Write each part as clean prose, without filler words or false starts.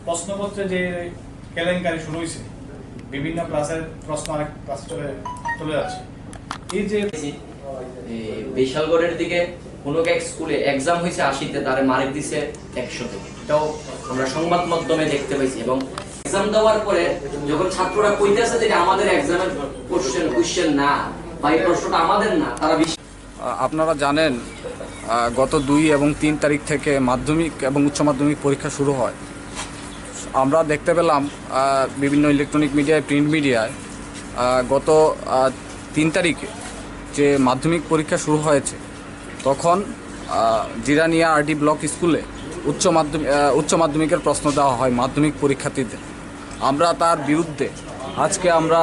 প্রশ্নপত্রে যে কেলেঙ্কারি শুরু হয়েছে, বিভিন্ন ক্লাসের প্রশ্ন অনেক ক্লাসে চলে যাচ্ছে। এই যে বিশালগড়ের দিকে কোনো এক স্কুলে এক্সাম হয়েছে 80-তে, তারে মার্ক দিছে 100-তে, এটাও আমরা সংবাদ মাধ্যমে দেখতে পাইছি। এবং এক্সাম দেওয়ার পরে যখন ছাত্ররা কইতেছে যে আমাদের এক্সামের কোশ্চেন না বা এই প্রশ্নটা আমাদের না, তারা আপনারা জানেন গত 2 এবং 3 তারিখ থেকে মাধ্যমিক এবং উচ্চ মাধ্যমিক পরীক্ষা শুরু হয়। আমরা দেখতে পেলাম বিভিন্ন ইলেকট্রনিক মিডিয়ায়, প্রিন্ট মিডিয়ায় গত 3 তারিখে যে মাধ্যমিক পরীক্ষা শুরু হয়েছে, তখন জিরানিয়া আরডি ব্লক স্কুলে উচ্চ মাধ্যমিকের প্রশ্ন দেওয়া হয় মাধ্যমিক পরীক্ষার্থীদের। আমরা তার বিরুদ্ধে আজকে আমরা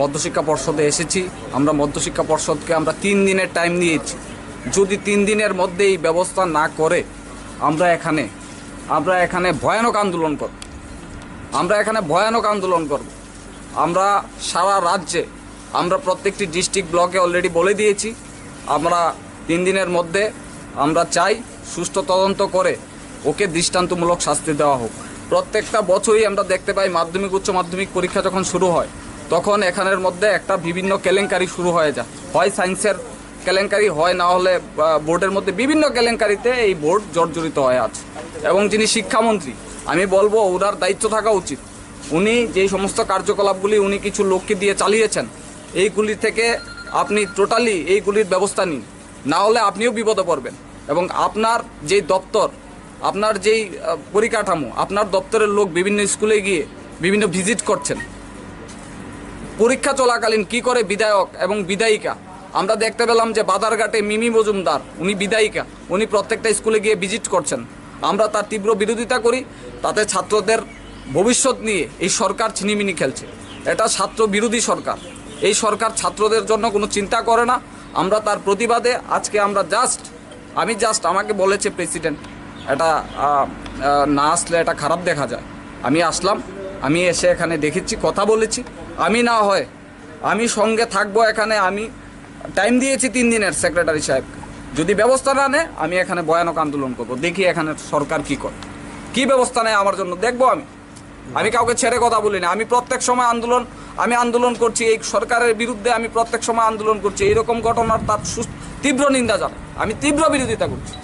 মধ্যশিক্ষা পর্ষদে এসেছি। আমরা মধ্যশিক্ষা পর্ষদকে আমরা 3 দিনের টাইম দিয়েছি। যদি 3 দিনের মধ্যে এই ব্যবস্থা না করে আমরা এখানে ভয়ানক আন্দোলন করব। আমরা সারা রাজ্যে আমরা প্রত্যেকটি ডিস্ট্রিক্ট ব্লকে অলরেডি বলে দিয়েছি, আমরা 3 দিনের মধ্যে আমরা চাই সুষ্ঠু তদন্ত করে ওকে দৃষ্টান্তমূলক শাস্তি দেওয়া হোক। প্রত্যেকটা বছরই আমরা দেখতে পাই মাধ্যমিক উচ্চ মাধ্যমিক পরীক্ষা যখন শুরু হয় তখন এখানের মধ্যে একটা বিভিন্ন কেলেঙ্কারি শুরু হয়ে যায়। হয় সায়েন্সের কেলেঙ্কারি, হয় না হলে বোর্ডের মধ্যে বিভিন্ন কেলেঙ্কারিতে এই বোর্ড জর্জরিত হয়ে আছে। এবং যিনি শিক্ষামন্ত্রী, আমি বলবো ওনার দায়িত্ব থাকা উচিত। উনি যেই সমস্ত কার্যকলাপগুলি উনি কিছু লোককে দিয়ে চালিয়েছেন, এইগুলি থেকে আপনি টোটালি এইগুলির ব্যবস্থা নিন, না হলে আপনিও বিপদে পড়বেন। এবং আপনার যেই দপ্তর, আপনার যেই পরিকাঠামো, আপনার দপ্তরের লোক বিভিন্ন স্কুলে গিয়ে বিভিন্ন ভিজিট করছেন। পরীক্ষা চলাকালীন কি করে বিধায়ক এবং বিধায়িকা, আমরা দেখতে পেলাম যে বাদারঘাটে মিমি মজুমদার, উনি বিধায়িকা, উনি প্রত্যেকটা স্কুলে গিয়ে ভিজিট করছেন। আমরা তার তীব্র বিরোধিতা করি। তাতে ছাত্রদের ভবিষ্যৎ নিয়ে এই সরকার ছিনিমিনি খেলছে। এটা ছাত্র বিরোধী সরকার। এই সরকার ছাত্রদের জন্য কোনো চিন্তা করে না। আমরা তার প্রতিবাদে আজকে আমরা আমাকে বলেছে প্রেসিডেন্ট, এটা না আসলে এটা খারাপ দেখা যায়। আমি আসলাম, আমি এসে এখানে দেখেছি, কথা বলেছি। আমি সঙ্গে থাকবো এখানে। আমি টাইম দিয়েছি 3 দিনের সেক্রেটারি সাহেব, যদি ব্যবস্থা না নেয় আমি এখানে ভয়ানক আন্দোলন করব। দেখি এখানে সরকার কি ব্যবস্থা নেয় আমার জন্য, দেখবো। আমি কাউকে ছেড়ে কথা বলি না। আমি প্রত্যেক সময় আন্দোলন করছি এই সরকারের বিরুদ্ধে। আমি প্রত্যেক সময় আন্দোলন করছি। এইরকম ঘটনার তার তীব্র নিন্দা জানাই, আমি তীব্র বিরোধিতা করছি।